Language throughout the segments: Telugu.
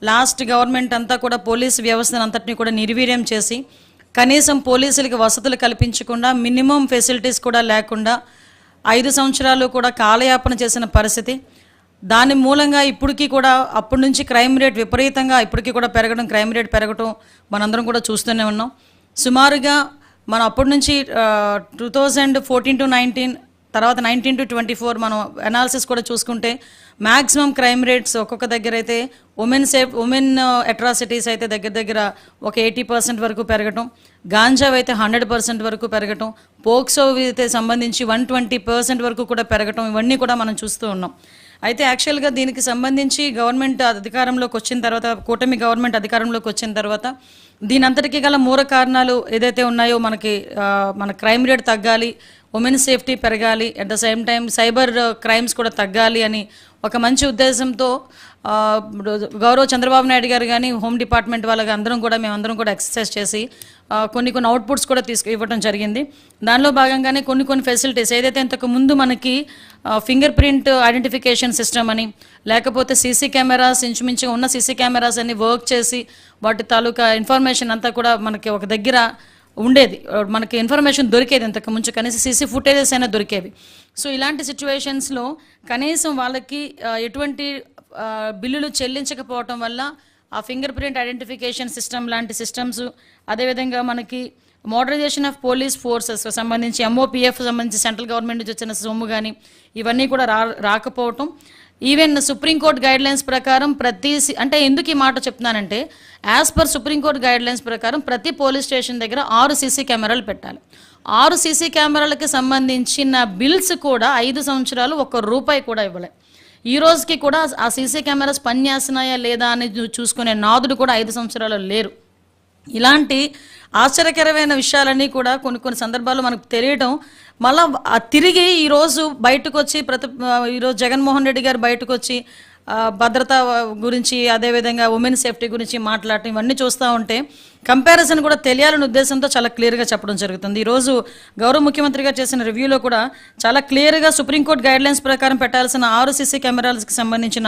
లాస్ట్ గవర్నమెంట్ అంతా కూడా పోలీసు వ్యవస్థను అంతటిని కూడా నిర్వీర్యం చేసి కనీసం పోలీసులకి వసతులు కల్పించకుండా మినిమం ఫెసిలిటీస్ కూడా లేకుండా 5 సంవత్సరాలు కూడా కాలయాపన చేసిన పరిస్థితి. దాని మూలంగా ఇప్పటికీ కూడా అప్పటి నుంచి క్రైమ్ రేట్ విపరీతంగా ఇప్పటికీ కూడా పెరగడం, క్రైమ్ రేట్ పెరగడం మనందరం కూడా చూస్తూనే ఉన్నాం. సుమారుగా మనం అప్పటి నుంచి 2014 to 19 తర్వాత 19 to 24 మనం అనాలిసిస్ కూడా చూసుకుంటే మ్యాక్సిమం క్రైమ్ రేట్స్ ఒక్కొక్క దగ్గర అయితే ఉమెన్ అట్రాసిటీస్ అయితే దగ్గర ఒక 80% వరకు పెరగటం, గాంజా అయితే 100% వరకు పెరగటం, పోక్సో అయితే సంబంధించి 120% వరకు కూడా పెరగటం, ఇవన్నీ కూడా మనం చూస్తూ ఉన్నాం. అయితే యాక్చువల్గా దీనికి సంబంధించి గవర్నమెంట్ అధికారంలోకి వచ్చిన తర్వాత, కూటమి గవర్నమెంట్ అధికారంలోకి వచ్చిన తర్వాత దీని అంతటికీ గల మూల కారణాలు ఏదైతే ఉన్నాయో మన క్రైమ్ రేట్ తగ్గాలి, ఉమెన్ సేఫ్టీ పెరగాలి, at the same time cyber crimes కూడా తగ్గాలి అని ఒక మంచి ఉద్దేశంతో గౌరవ చంద్రబాబు నాయుడు గారు కానీ హోమ్ డిపార్ట్మెంట్ వాళ్ళకి మేమందరం కూడా ఎక్సర్సైజ్ చేసి కొన్ని అవుట్పుట్స్ కూడా ఇవ్వడం జరిగింది. దానిలో భాగంగానే కొన్ని ఫెసిలిటీస్ ఏదైతే ఇంతకు ముందు మనకి ఫింగర్ ప్రింట్ ఐడెంటిఫికేషన్ సిస్టమ్ అని, లేకపోతే సీసీ కెమెరాస్ ఇంచుమించుగా ఉన్న సీసీ కెమెరాస్ అన్ని వర్క్ చేసి వాటి తాలూకా ఇన్ఫర్మేషన్ అంతా కూడా మనకి ఒక దగ్గర ఉండేది, మనకి ఇన్ఫర్మేషన్ దొరికేది. ఇంతకు ముందు కనీసం సీసీ ఫుటేజెస్ అయినా దొరికేవి. సో ఇలాంటి సిచ్యువేషన్స్లో కనీసం వాళ్ళకి ఎటువంటి బిల్లులు చెల్లించకపోవటం వల్ల ఆ ఫింగర్ ప్రింట్ ఐడెంటిఫికేషన్ సిస్టమ్ లాంటి సిస్టమ్స్, అదేవిధంగా మనకి మోడరైజేషన్ ఆఫ్ పోలీస్ ఫోర్సెస్ సంబంధించి MOPF సంబంధించి సెంట్రల్ గవర్నమెంట్ నుంచి వచ్చిన సొమ్ము కానీ ఇవన్నీ కూడా రాకపోవటం, ఈవెన్ సుప్రీంకోర్టు గైడ్లైన్స్ ప్రకారం అంటే ఎందుకు ఈ మాట చెప్తున్నానంటే, యాజ్ పర్ సుప్రీంకోర్టు గైడ్లైన్స్ ప్రకారం ప్రతి పోలీస్ స్టేషన్ దగ్గర 6 సీసీ కెమెరాలు పెట్టాలి. 6 సీసీ కెమెరాలకి సంబంధించిన బిల్స్ కూడా 5 సంవత్సరాలు ₹1 కూడా ఇవ్వలే. ఈ రోజుకి కూడా ఆ సీసీ కెమెరాస్ పనిచేస్తున్నాయా లేదా అని చూసుకునే నాదుడు కూడా 5 సంవత్సరాలు లేరు. ఇలాంటి ఆశ్చర్యకరమైన విషయాలన్నీ కూడా కొన్ని సందర్భాల్లో మనకు తెలియడం, మళ్ళా తిరిగి ఈరోజు బయటకు వచ్చి ఈరోజు జగన్మోహన్ రెడ్డి గారు బయటకు వచ్చి భద్రత గురించి, అదేవిధంగా ఉమెన్ సేఫ్టీ గురించి మాట్లాడటం, ఇవన్నీ చూస్తూ ఉంటే కంపారిజన్ కూడా తెలియాలనే ఉద్దేశంతో చాలా క్లియర్గా చెప్పడం జరుగుతుంది. ఈరోజు గౌరవ ముఖ్యమంత్రి గారు చేసిన రివ్యూలో కూడా చాలా క్లియర్గా సుప్రీంకోర్టు గైడ్లైన్స్ ప్రకారం పెట్టాల్సిన 6 సీసీ కెమెరాలకు సంబంధించిన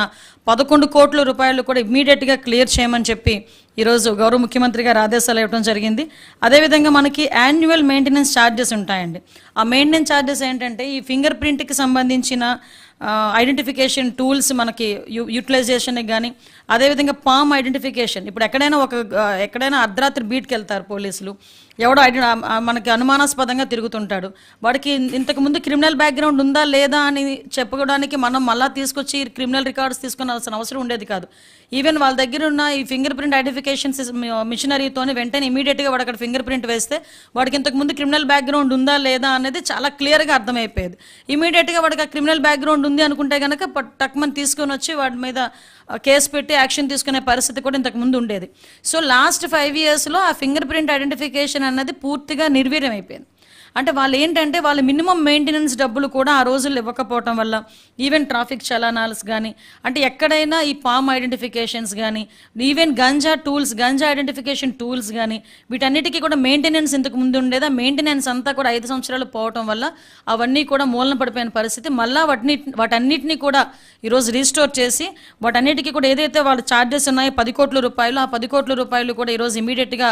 11 కోట్ల రూపాయలు కూడా ఇమ్మీడియట్గా క్లియర్ చేయమని చెప్పి ఈరోజు గౌరవ ముఖ్యమంత్రి గారు ఆదేశాలు ఇవ్వడం జరిగింది. అదేవిధంగా మనకి యాన్యువల్ మెయింటెనెన్స్ ఛార్జెస్ ఉంటాయండి. ఆ మెయింటెనెన్స్ ఛార్జెస్ ఏంటంటే ఈ ఫింగర్ ప్రింట్కి సంబంధించిన ఐడెంటిఫికేషన్ టూల్స్ మనకి యూటిలైజేషన్కి కానీ, అదేవిధంగా పామ్ ఐడెంటిఫికేషన్. ఇప్పుడు ఎక్కడైనా అర్ధరాత్రి బీట్కి వెళ్తారు పోలీసులు, ఎవడో మనకి అనుమానాస్పదంగా తిరుగుతుంటాడు, వాడికి ఇంతకుముందు క్రిమినల్ బ్యాక్గ్రౌండ్ ఉందా లేదా అని చెప్పుకోవడానికి మనం మళ్ళీ తీసుకొచ్చి క్రిమినల్ రికార్డ్స్ తీసుకున్నాల్సిన అవసరం ఉండేది కాదు. ఈవెన్ వాళ్ళ దగ్గర ఉన్న ఈ ఫింగర్ ప్రింట్ ఐడెంటిఫికేషన్ మిషనరీతోనే వెంటనే ఇమీడియట్గా వాడు అక్కడ ఫింగర్ ప్రింట్ వేస్తే వాడికి ఇంతకుముందు క్రిమినల్ బ్యాక్గ్రౌండ్ ఉందా లేదా అనేది చాలా క్లియర్గా అర్థమైపోయేది. ఇమీడియట్గా వాడికి ఆ క్రిమినల్ బ్యాక్గ్రౌండ్ ఉంది అనుకుంటే కనుక టక్మని తీసుకొని వచ్చి వాడి మీద కేసు పెట్టి యాక్షన్ తీసుకునే పరిస్థితి కూడా ఇంతకుముందు ఉండేది. సో లాస్ట్ 5 yearsలో ఆ ఫింగర్ ప్రింట్ ఐడెంటిఫికేషన్ అన్నది పూర్తిగా నిర్వీర్యం అయిపోయింది. అంటే వాళ్ళు ఏంటంటే వాళ్ళ మినిమం మెయింటెనెన్స్ డబ్బులు కూడా ఆ రోజుల్లో ఇవ్వకపోవటం వల్ల ఈవెన్ ట్రాఫిక్ చలానాల్స్ కానీ, అంటే ఎక్కడైనా ఈ పామ్ ఐడెంటిఫికేషన్స్ కానీ, ఈవెన్ గంజా ఐడెంటిఫికేషన్ టూల్స్ కానీ, వీటన్నిటికీ కూడా మెయింటెనెన్స్ ఇంతకు ముందు ఉండేది. ఆ మెయింటెనెన్స్ అంతా కూడా 5 సంవత్సరాలు పోవటం వల్ల అవన్నీ కూడా మూలన పడిపోయిన పరిస్థితి. మళ్ళీ వాటన్నిటిని కూడా ఈరోజు రీస్టోర్ చేసి వాటన్నిటికీ కూడా ఏదైతే వాళ్ళ ఛార్జెస్ ఉన్నాయో 10 కోట్ల రూపాయలు, ఆ 10 కోట్ల రూపాయలు కూడా ఈరోజు ఇమీడియట్గా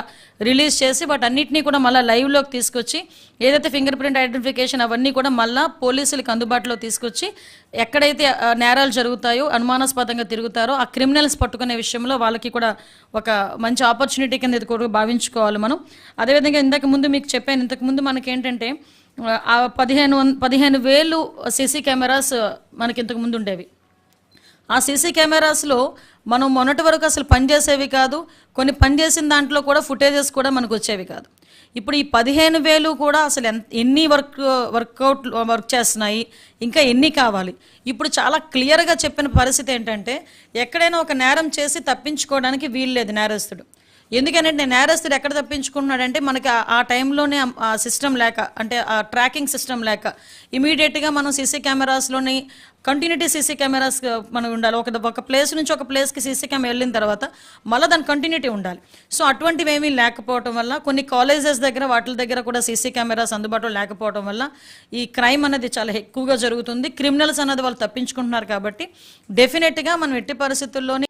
రిలీజ్ చేసి వాటన్నిటినీ కూడా మళ్ళీ లైవ్లోకి తీసుకొచ్చి ఏదైతే ఫింగర్ ప్రింట్ ఐడెంటిఫికేషన్ అవన్నీ కూడా మళ్ళీ పోలీసులకు అందుబాటులో తీసుకొచ్చి ఎక్కడైతే నేరాలు జరుగుతాయో, అనుమానాస్పదంగా తిరుగుతారో ఆ క్రిమినల్స్ పట్టుకునే విషయంలో వాళ్ళకి కూడా ఒక మంచి ఆపర్చునిటీ కింద ఇది కూడా భావించుకోవాలి మనం. అదేవిధంగా ఇంతకుముందు మీకు చెప్పాను, ఇంతకుముందు మనకేంటంటే 15,000 సీసీ కెమెరాస్ మనకి ఇంతకుముందు ఉండేవి. ఆ సీసీ కెమెరాస్లో మనం మొన్నటి వరకు అసలు పనిచేసేవి కాదు, కొన్ని పనిచేసిన దాంట్లో కూడా ఫుటేజెస్ కూడా మనకు వచ్చేవి కాదు. ఇప్పుడు ఈ 15,000 కూడా అసలు ఎన్ని వర్క్ చేస్తున్నాయి, ఇంకా ఎన్ని కావాలి? ఇప్పుడు చాలా క్లియర్గా చెప్పిన పరిస్థితి ఏంటంటే, ఎక్కడైనా ఒక నేరం చేసి తప్పించుకోవడానికి వీలు లేదు నేరస్తుడు. ఎందుకనంటే నేరస్తుడు ఎక్కడ తప్పించుకుంటున్నాడంటే, మనకి ఆ టైంలోనే ఆ సిస్టమ్ లేక, అంటే ఆ ట్రాకింగ్ సిస్టమ్ లేక ఇమీడియట్గా మనం సీసీ కెమెరాస్లోని కంటిన్యూటీ సీసీ కెమెరాస్ మనం ఉండాలి. ఒక ప్లేస్ నుంచి ఒక ప్లేస్కి సీసీ కెమెరా వెళ్ళిన తర్వాత మళ్ళీ దాని కంటిన్యూటీ ఉండాలి. సో అటువంటివి ఏమీ లేకపోవటం వల్ల, కొన్ని కాలేజెస్ దగ్గర వాటి దగ్గర కూడా సీసీ కెమెరాస్ అందుబాటులో లేకపోవడం వల్ల ఈ క్రైమ్ అనేది చాలా ఎక్కువగా జరుగుతుంది. క్రిమినల్స్ అనేది వాళ్ళు తప్పించుకుంటున్నారు. కాబట్టి డెఫినెట్గా మనం ఎట్టి పరిస్థితుల్లోని